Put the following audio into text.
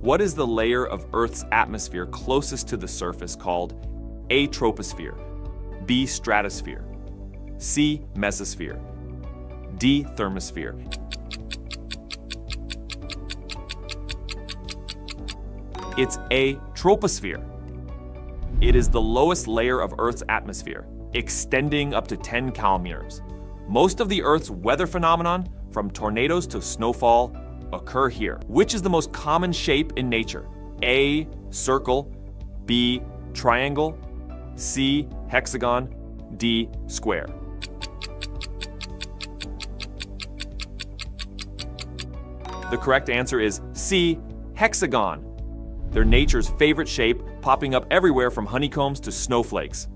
What is the layer of Earth's atmosphere closest to the surface called A. Troposphere, B. Stratosphere, C. Mesosphere, D. Thermosphere? It's A. Troposphere. It is the lowest layer of Earth's atmosphere, extending up to 10 kilometers. Most of the Earth's weather phenomenon, from tornadoes to snowfall, occur here. Which is the most common shape in nature? A. Circle, B. Triangle, C. Hexagon, D. Square. The correct answer is C. Hexagon. They're nature's favorite shape, popping up everywhere from honeycombs to snowflakes.